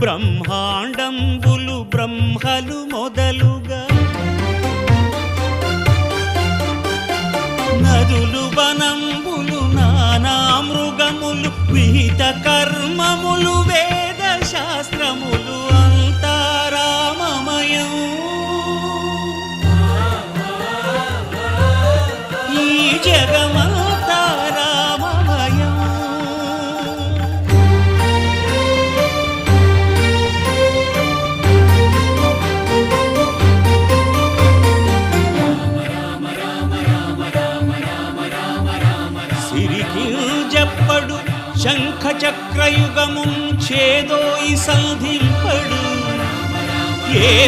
బ్రహ్మాండంబులు బ్రహ్మలు మొదలుగా నదులు వనంబులు నానా మృగములు విహిత కర్మములు వేద శాస్త్రములు అంతారామమయం. ఈ జగమంతా రామమయం. సిరికి జప్పడు శంఖ చక్రయుగము చేదోయి సంధింపడు ఏ